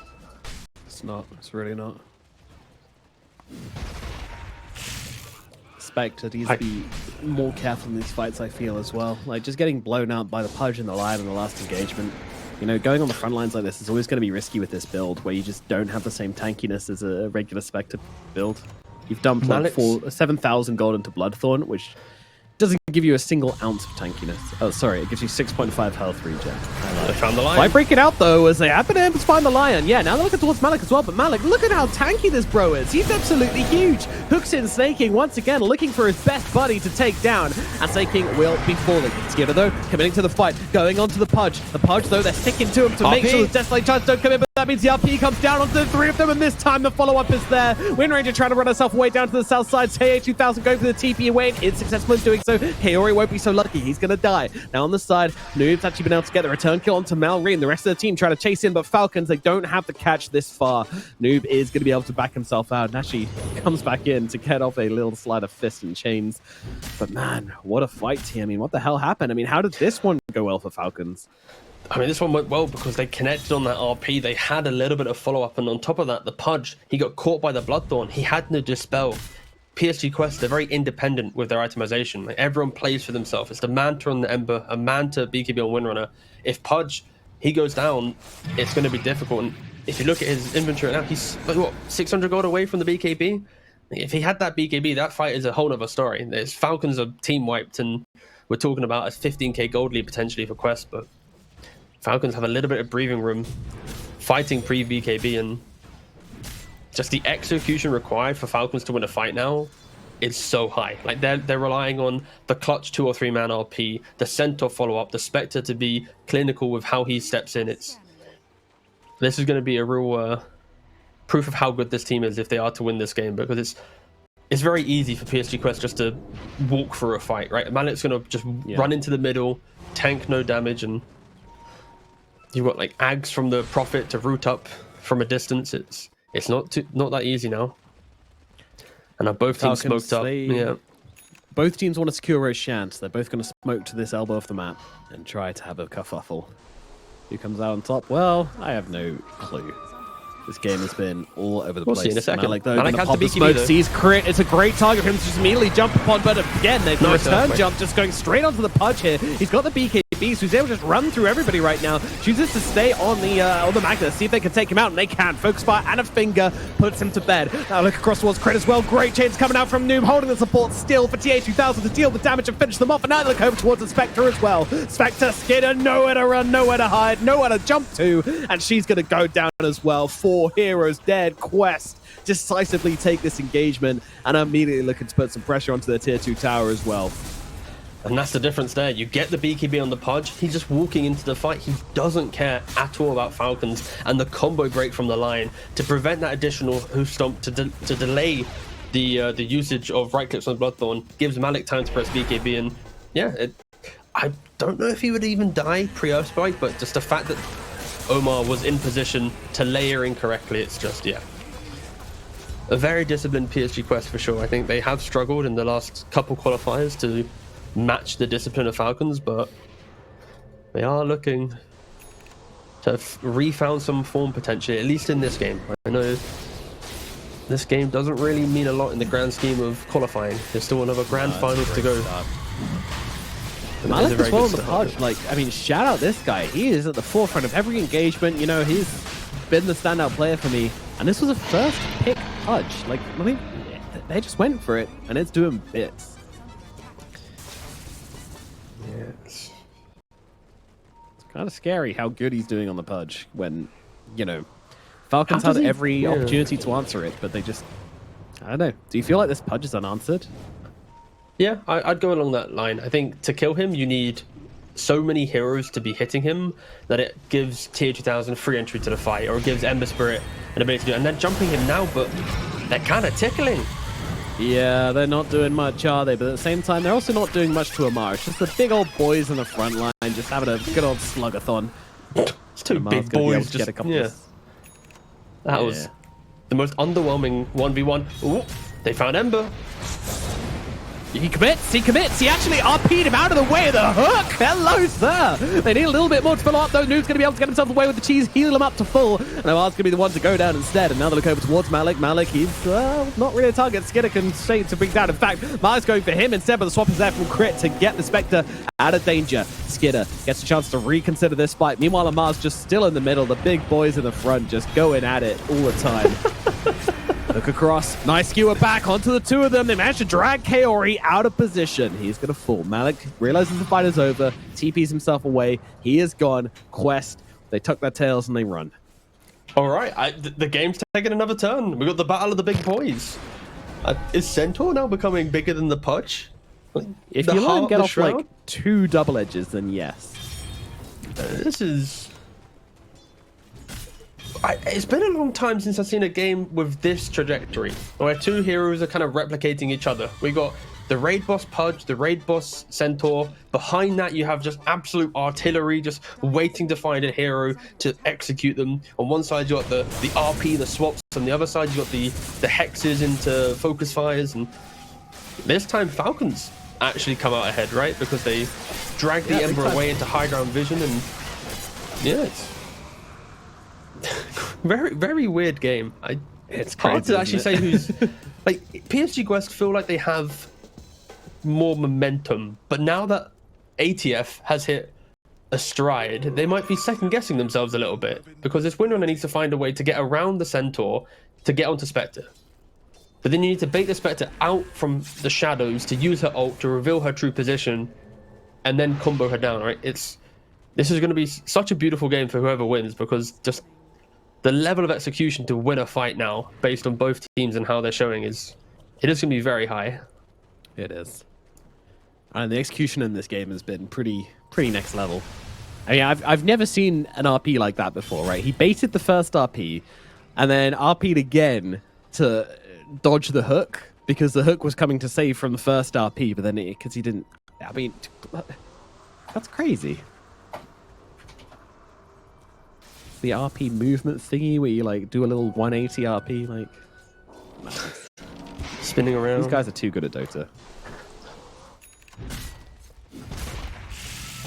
It's not. It's really not. Spectre needs to be more careful in these fights, I feel, as well. Like, just getting blown out by the Pudge and the Lion in the last engagement. You know, going on the front lines like this is always going to be risky with this build, where you just don't have the same tankiness as a regular Spectre build. You've dumped like 7,000 gold into Bloodthorn, which doesn't give you a single ounce of tankiness. Oh, sorry, it gives you 6.5 health regen. They found the lion. Why break it out though, as they happen to find the lion? Yeah, now they're looking towards Malik as well, but Malik, look at how tanky this bro is. He's absolutely huge. Hooks in Snaking once again, looking for his best buddy to take down, and Snaking will be falling. Skidder though, committing to the fight, going on to the Pudge. The Pudge though, they're sticking to him to make sure the Deathlight Charge don't come in, but that means the RP comes down onto the three of them, and this time the follow-up is there. Wind Ranger trying to run herself away down to the south side. Hey2000 going for the TP away, and is successful in doing so. Kaori won't be so lucky, he's gonna die. Now on the side, Noob's actually been able to get the return kill onto Malrine. The rest of the team trying to chase in, but Falcons, they don't have the catch this far. Noob is gonna be able to back himself out, and actually comes back in to get off a little slide of fist and chains. But man, what a fight here. I mean, what the hell happened? I mean, how did this one go well for Falcons? I mean, this one went well because they connected on that RP. They had a little bit of follow-up, and on top of that, the Pudge, he got caught by the Bloodthorn. He had no Dispel. PSG Quest, they're very independent with their itemization. Like, everyone plays for themselves. It's the Manta on the Ember, a Manta BKB on Windrunner. If Pudge, he goes down, it's going to be difficult. And if you look at his inventory now, he's like, what, 600 gold away from the BKB? If he had that BKB, that fight is a whole other story. There's Falcons are team wiped, and we're talking about a 15k gold lead potentially for Quest, but Falcons have a little bit of breathing room fighting pre-BKB, and just the execution required for Falcons to win a fight now is so high. Like, they're relying on the clutch 2 or 3 man RP, the Centaur follow-up, the Spectre to be clinical with how he steps in. This is going to be a real proof of how good this team is if they are to win this game, because it's very easy for PSG Quest just to walk through a fight, right? Malik's going to just run into the middle, tank no damage, and you've got like Ags from the Prophet to root up from a distance. It's not that easy now. And now both teams smoked up. Yeah. Both teams want to secure Roshan, so they're both going to smoke to this elbow of the map and try to have a kerfuffle. Who comes out on top? Well, I have no clue. This game has been all over the place. We'll see in a second. Malik though, going to pop the smoke, sees Crit. It's a great target for him to just immediately jump upon, but again, they've got a return jump just going straight onto the Pudge here. He's got the BKB, so he's able to just run through everybody right now. Chooses to stay on the Magna, see if they can take him out, and they can. Focus fire and a finger puts him to bed. Now look across towards Crit as well. Great chains coming out from Noob, holding the support still for TA2000 to deal the damage and finish them off. And now they look over towards the Spectre as well. Spectre, Skidder, nowhere to run, nowhere to hide, nowhere to jump to, and she's going to go down as well. 4 heroes dead. Quest decisively take this engagement and immediately looking to put some pressure onto their tier 2 tower as well. And that's the difference there. You get the BKB on the Pudge, he's just walking into the fight. He doesn't care at all about Falcons, and the combo break from the line to prevent that additional hoof stomp to delay the usage of right clicks on Bloodthorn gives Malik time to press BKB. And yeah, I don't know if he would even die pre-Earth Spike, but just the fact that Omar was in position to layer in correctly, it's just, yeah, a very disciplined PSG Quest for sure. I think they have struggled in the last couple qualifiers to match the discipline of Falcons, but they are looking to have refound some form potentially, at least in this game. I know this game doesn't really mean a lot in the grand scheme of qualifying. There's still another grand finals to go. Malik as well on the Pudge. Like, I mean, shout out this guy. He is at the forefront of every engagement. You know, he's been the standout player for me. And this was a first pick Pudge. Like, I mean, they just went for it, and it's doing bits. Yes. It's kind of scary how good he's doing on the Pudge when, you know, Falcons had every opportunity to answer it, but they just, I don't know. Do you feel like this Pudge is unanswered? Yeah, I'd go along that line. I think to kill him, you need so many heroes to be hitting him that it gives TA2000 free entry to the fight, or it gives Ember Spirit an ability to do it. And they're jumping him now, but they're kind of tickling. Yeah, they're not doing much, are they? But at the same time, they're also not doing much to Amar. It's just the big old boys in the front line just having a good old slug-a-thon. It's two big boys. Just get a couple That was the most underwhelming 1v1. Ooh, they found Ember. He commits, he actually RP'd him out of the way of the hook. Hello, sir. They need a little bit more to follow up, though. Noob's going to be able to get himself away with the cheese, heal him up to full. And Amar's going to be the one to go down instead. And now they look over towards Malik. Malik, he's not really a target. Skidder can stay to bring down. In fact, Malik's going for him instead, but the swap is there from Crit to get the Spectre out of danger. Skidder gets a chance to reconsider this fight. Meanwhile, Amar's just still in the middle. The big boys in the front just going at it all the time. Look across. Nice skewer back onto the two of them. They managed to drag Kaori out of position. He's going to fall. Malik realizes the fight is over. TPs himself away. He is gone. Quest. They tuck their tails and they run. All right. The game's taking another turn. We got the battle of the big boys. Is Centaur now becoming bigger than the Pudge? If you let him get off like 2 double edges, then yes. This is... it's been a long time since I've seen a game with this trajectory, where 2 heroes are kind of replicating each other. We got the raid boss Pudge, the raid boss Centaur. Behind that, you have just absolute artillery, just waiting to find a hero to execute them. On one side, you got the RP, the swaps. On the other side, you got the hexes into focus fires. And this time, Falcons actually come out ahead, right? Because they drag the Ember away into high ground vision, and yeah, it's very, very weird game. It's hard to actually say who's like PSG Quest feel like they have more momentum, but now that ATF has hit a stride, they might be second guessing themselves a little bit, because this Windrunner needs to find a way to get around the Centaur to get onto Spectre. But then you need to bait the Spectre out from the shadows to use her ult to reveal her true position and then combo her down, right? This is going to be such a beautiful game for whoever wins, because just the level of execution to win a fight now, based on both teams and how they're showing, it is going to be very high. It is. And the execution in this game has been pretty next level. I mean, I've never seen an RP like that before, right? He baited the first RP, and then RP'd again to dodge the hook, because the hook was coming to save from the first RP, but then because he didn't... I mean, that's crazy. The RP movement thingy where you like do a little 180 RP, like... Nice. Spinning around. These guys are too good at Dota.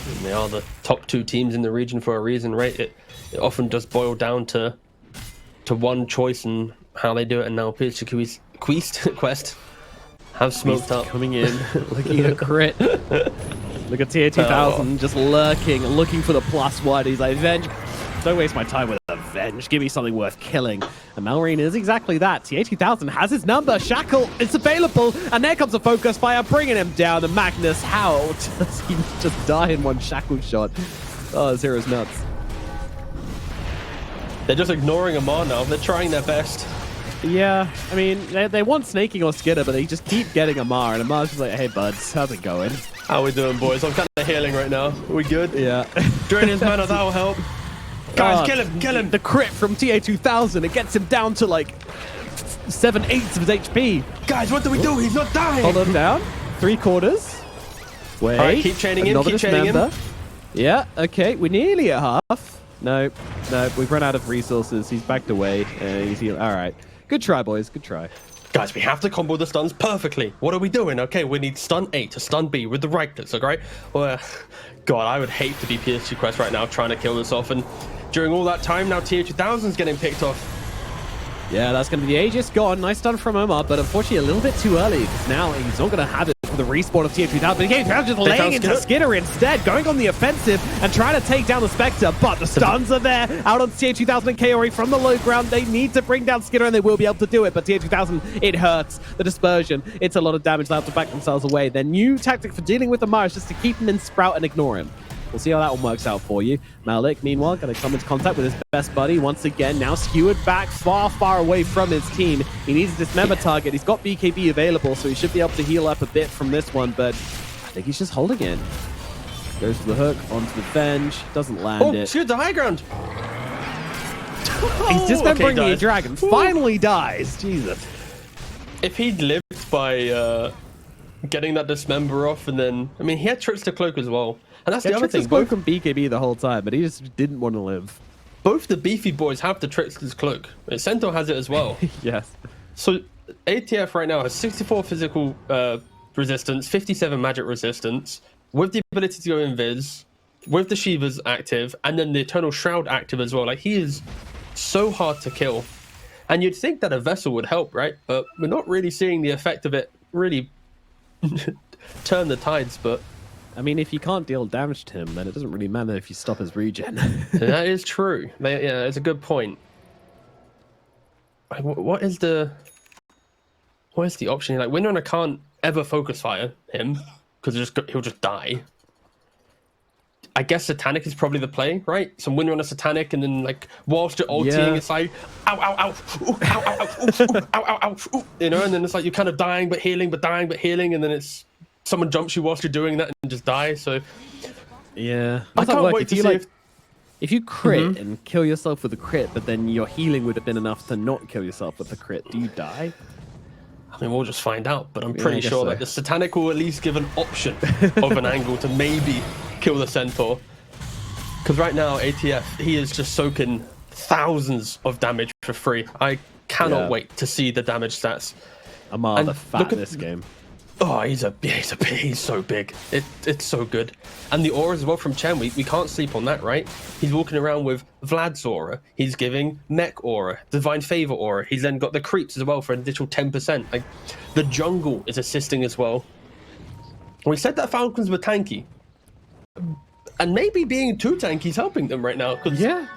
And they are the top 2 teams in the region for a reason, right? It often does boil down to one choice and how they do it, and now PSG Quest have smoked up. Coming in, looking at crit. Look at tier 2000 just lurking, looking for the +1. He's like, Avenge, don't waste my time with Avenge. Give me something worth killing. And Malrine is exactly that. tier 2000 has his number. Shackle, it's available. And there comes a focus fire, bringing him down. And Magnus, how does he just die in one Shackle shot? Oh, this hero's nuts. They're just ignoring Amar now. They're trying their best. Yeah, I mean, they want snaking or skitter, but they just keep getting Amar, and Amar's just like, hey, buds, how's it going? How we doing, boys? I'm kind of healing right now. Are we good? Yeah. Drain his mana, that'll help. Guys, kill him, kill him. The crit from TA2000, it gets him down to like 7/8 of his HP. Guys, what do we do? He's not dying. Hold him down. 3/4. Wait. All right, keep chaining him, keep chaining him. Yeah, okay, we're nearly at half. No, we've run out of resources. He's backed away. He's healed. All right. Good try, boys. Good try. Guys, we have to combo the stuns perfectly. What are we doing? Okay, we need stun A to stun B with the right clicks, okay? Well, God, I would hate to be PSG Quest right now trying to kill this off. And during all that time, now tier 2000 is getting picked off. Yeah, that's going to be the Aegis gone. Nice stun from Omar, but unfortunately a little bit too early, because now he's not going to have it for the respawn of tier 2000. But again, just laying into Skitter instead, going on the offensive and trying to take down the Spectre. But the stuns are there out on tier 2000 and Kaori from the low ground. They need to bring down Skitter, and they will be able to do it. But tier 2000, it hurts. The dispersion, it's a lot of damage. They have to back themselves away. Their new tactic for dealing with Amar is just to keep him in Sprout and ignore him. We'll see how that one works out for you. Malik, meanwhile, going to come into contact with his best buddy once again. Now skewered back far away from his team. He needs a dismember target. He's got BKB available, so he should be able to heal up a bit from this one, but I think he's just holding in. Goes to the hook, onto the Venge, doesn't land it. Shoot the high ground. He's dismembering the dragon. Finally dies. Jesus. If he'd lived by getting that dismember off, and then, I mean, he had Trickster Cloak as well. And that's the other thing. Both from BKB the whole time, but he just didn't want to live. Both the beefy boys have the Trickster's Cloak. Centaur has it as well. Yes. So ATF right now has 64 physical resistance, 57 magic resistance, with the ability to go invis, with the Shivas active, and then the Eternal Shroud active as well. Like, he is so hard to kill. And you'd think that a Vessel would help, right? But we're not really seeing the effect of it really turn the tides, but... I mean, if you can't deal damage to him, then it doesn't really matter if you stop his regen. That is true. Yeah, it's a good point. What is the... Where's the option? Like, Windrunner can't ever focus fire him because he'll just die. I guess Satanic is probably the play, right? Some Windrunner Satanic, and then like whilst you're ulting, it's like ow, ow, ow, ooh, ow, ow, ow, ooh, ooh, ow, ow, ow, ooh, you know, and then it's like you're kind of dying but healing, and then it's someone jumps you whilst you're doing that and just die. So yeah, I can't wait to see if you crit and kill yourself with a crit, but then your healing would have been enough to not kill yourself with the crit. Do you die? I mean, we'll just find out, but I'm pretty sure so. that the Satanic will at least give an option of an angle to maybe kill the Centaur. Because right now, ATF, he is just soaking thousands of damage for free. I cannot wait to see the damage stats. Amar, the fat in this game. Oh, he's so big. It's so good. And the aura as well from Chen, we can't sleep on that, right? He's walking around with Vlad's aura. He's giving Mech aura, Divine Favor aura. He's then got the creeps as well for an additional 10%. Like, the jungle is assisting as well. We said that Falcons were tanky. And maybe being too tanky is helping them right now. Yeah.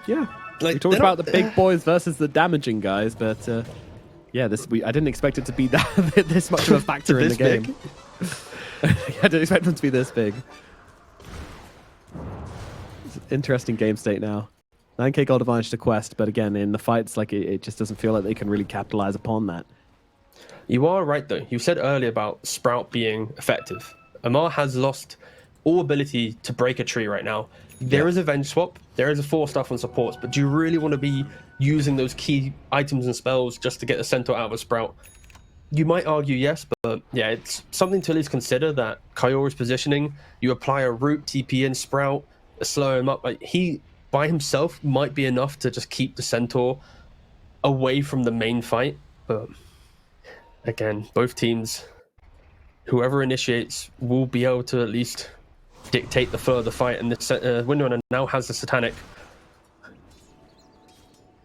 Like, we talked about the big boys versus the damaging guys, but... yeah, I didn't expect it to be this much of a factor in the game. I didn't expect them to be this big. It's an interesting game state now. 9k gold advantage to Quest, but again, in the fights, like it just doesn't feel like they can really capitalize upon that. You are right, though. You said earlier about Sprout being effective. Amar has lost all ability to break a tree right now. There is a Venge Swap, there is a 4-star on supports, but do you really want to be using those key items and spells just to get the Centaur out of a Sprout? You might argue yes, but yeah, it's something to at least consider that Kaiora's positioning, you apply a root, TP in Sprout, slow him up. Like, he, by himself, might be enough to just keep the Centaur away from the main fight. But again, both teams, whoever initiates will be able to at least dictate the further fight, and the Windrunner now has the Satanic.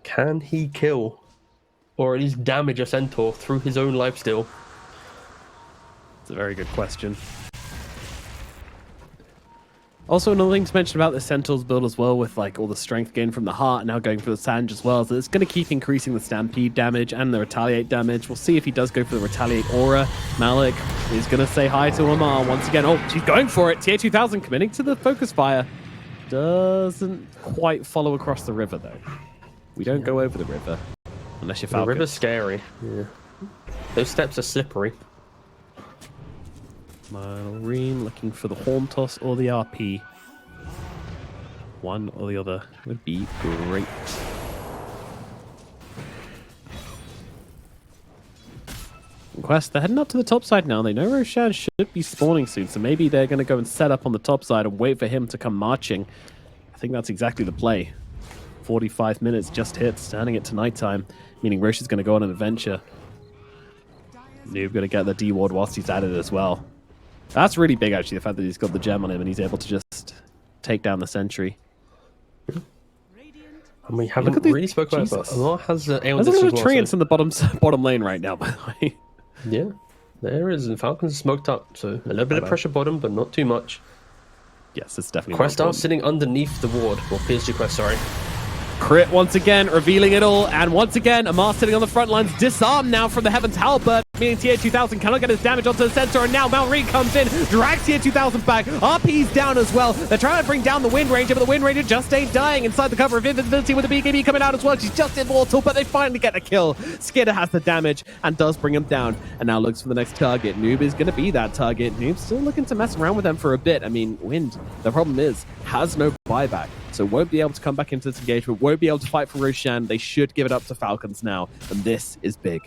Can he kill or at least damage a Centaur through his own lifesteal? It's a very good question. Also, another thing to mention about the Centaur's build as well, with like all the strength gain from the heart, now going for the Sange as well, so it's going to keep increasing the Stampede damage and the Retaliate damage. We'll see if he does go for the Retaliate aura. Malik is going to say hi to Amar once again. Oh, she's going for it. Tier 2000 committing to the focus fire. Doesn't quite follow across the river, though. We don't go over the river unless you're Falcons. The river's scary. Yeah. Those steps are slippery. Marine looking for the Horn Toss or the RP. One or the other would be great. Quest, they're heading up to the top side now. They know Roshan should be spawning soon, so maybe they're going to go and set up on the top side and wait for him to come marching. I think that's exactly the play. 45 minutes just hits, turning it to nighttime, meaning Rosh is going to go on an adventure. Noob going to get the D ward whilst he's at it as well. That's really big, actually, the fact that he's got the gem on him and he's able to just take down the sentry. And we haven't really spoken about it, but Amar has Aeon There's a lot of treants in the bottom lane right now, by the way. Yeah, there is, and Falcons are smoked up, so a little bit of pressure bottom, but not too much. Yes, it's definitely Quest are sitting underneath the ward, or PSG Quest, sorry. Crit once again, revealing it all, and once again, Amar sitting on the front lines, disarmed now from the Heaven's Halberd, meaning Tier 2000 cannot get his damage onto the Centaur, and now Malrine comes in, drags Tier 2000 back, RP's down as well. They're trying to bring down the Wind Ranger, but the Wind Ranger just ain't dying inside the cover of invisibility with the BKB coming out as well. She's just immortal, but they finally get the kill. Skidder has the damage and does bring him down, and now looks for the next target. Noob is going to be that target. Noob's still looking to mess around with them for a bit. I mean, Wind, the problem is, has no buyback, so won't be able to come back into this engagement, won't be able to fight for Roshan. They should give it up to Falcons now, and this is big.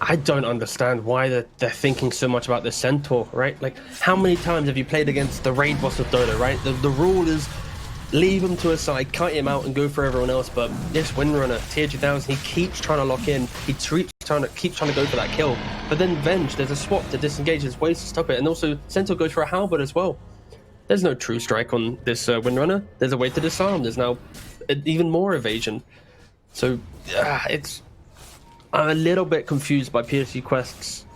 I don't understand why they're thinking so much about the Centaur, right? Like, how many times have you played against the raid boss of Dota, right? The rule is leave him to a side, cut him out, and go for everyone else. But this Windrunner, Tier 2000, he keeps trying to lock in. He keeps trying to go for that kill. But then Venge, there's a swap to disengage. There's ways to stop it. And also, Centaur goes for a halberd as well. There's no true strike on this Windrunner. There's a way to disarm. There's now even more evasion. So, I'm a little bit confused by PSG Quest's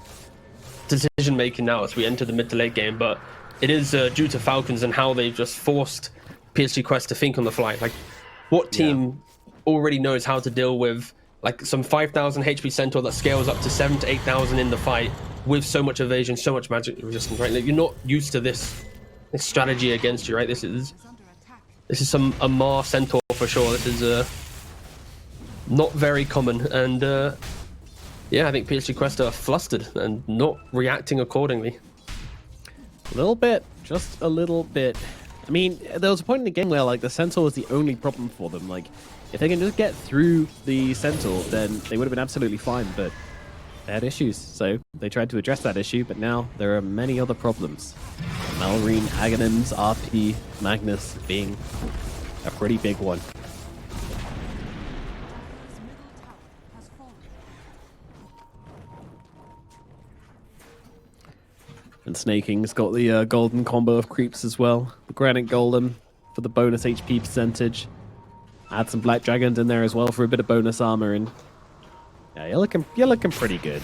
decision making now as we enter the mid to late game, but it is due to Falcons and how they've just forced PSG Quest to think on the fly. Like, what team already knows how to deal with like some 5,000 HP Centaur that scales up to 7,000 to 8,000 in the fight with so much evasion, so much magic resistance, right? Like, you're not used to this strategy against you, right? This is some Amar Centaur for sure. This is not very common, and yeah, I think PSG Quest are flustered and not reacting accordingly. A little bit, just a little bit. I mean, there was a point in the game where like the Centaur was the only problem for them. Like, if they can just get through the Centaur, then they would have been absolutely fine, but they had issues. So they tried to address that issue, but now there are many other problems. Malrine, Aghanim's, RP, Magnus being a pretty big one. And Snaking's got the golden combo of creeps as well. The Granite Golem for the bonus HP percentage. Add some Black Dragons in there as well for a bit of bonus armor. And yeah, you're looking pretty good.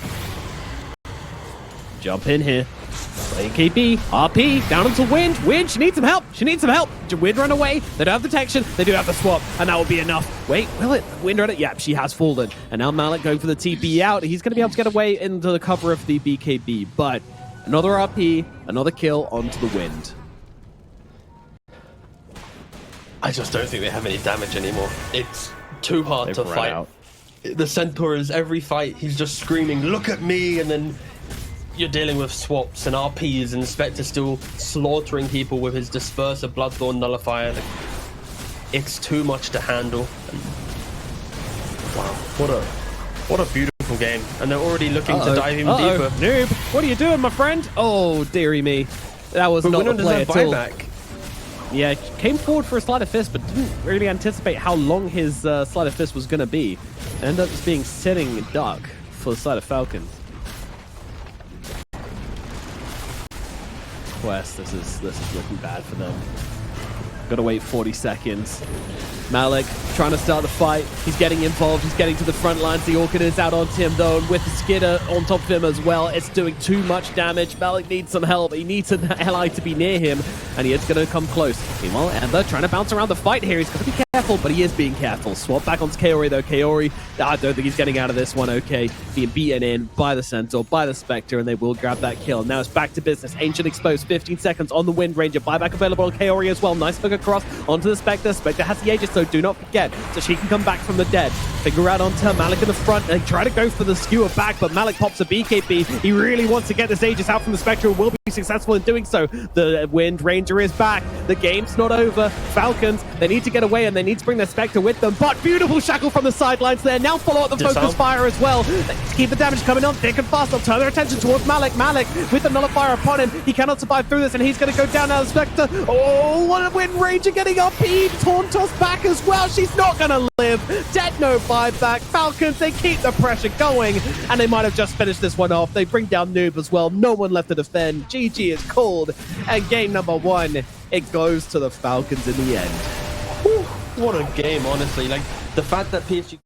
Jump in here. Play KB, RP, down into Wind. Wind, she needs some help. She needs some help. Wind run away. They don't have the detection. They do have the swap, and that will be enough. Wait, will it? Wind run it? Yep, she has fallen. And now Malik going for the TP out. He's going to be able to get away into the cover of the BKB, but another RP, another kill onto the Wind. I just don't think they have any damage anymore. It's too hard to fight. Out. The Centaur is every fight, he's just screaming, look at me, and then you're dealing with swaps and RPs, and Spectre still slaughtering people with his Disperser, Bloodthorn, Nullifier. Like, it's too much to handle. And, wow, what a beautiful game. And they're already looking to dive even deeper. Noob, what are you doing, my friend? Oh, dearie me. That was not the play at all. Buyback. Yeah, came forward for a Sleight of Fist, but didn't really anticipate how long his Sleight of Fist was going to be. Ended up just being sitting duck for the side of Falcons. Quest, this is looking bad for them. Gotta wait 40 seconds. Malik trying to start the fight. He's getting involved. He's getting to the front lines. The Orchid is out onto him though, and with the Skidder on top of him as well. It's doing too much damage. Malik needs some help. He needs an ally to be near him, and he is going to come close. Meanwhile, Ember trying to bounce around the fight here. He's got to be careful, but he is being careful. Swap back onto Kaori though. Kaori, I don't think he's getting out of this one okay. Being beaten in by the Centaur, by the Spectre, and they will grab that kill. Now it's back to business. Ancient exposed, 15 seconds on the Wind Ranger. Buyback available on Kaori as well. Nice hook across onto the Spectre. Spectre has the Aegis, so do not forget, so she can come back from the dead. Figure out onto Malik in the front. They try to go for the skewer back, but Malik pops a BKB. He really wants to get this Aegis out from the Spectre and will be successful in doing so. The Wind Ranger is back. The game's not over. Falcons, they need to get away and they need to bring their Spectre with them, but beautiful shackle from the sidelines there. Now follow up the focus fire as well. They need to keep the damage coming on thick and fast. They'll turn their attention towards Malik. Malik with the Nullifier upon him. He cannot survive through this and he's going to go down now. The Spectre. Oh, what a Wind Ranger getting up. He Tauntos back as well. She's not going to live. Dead no buyback. Falcons, they keep the pressure going and they might have just finished this one off. They bring down Noob as well. No one left to defend. GG is called, and game number one, it goes to the Falcons in the end. Whew, what a game, honestly. Like, the fact that PSG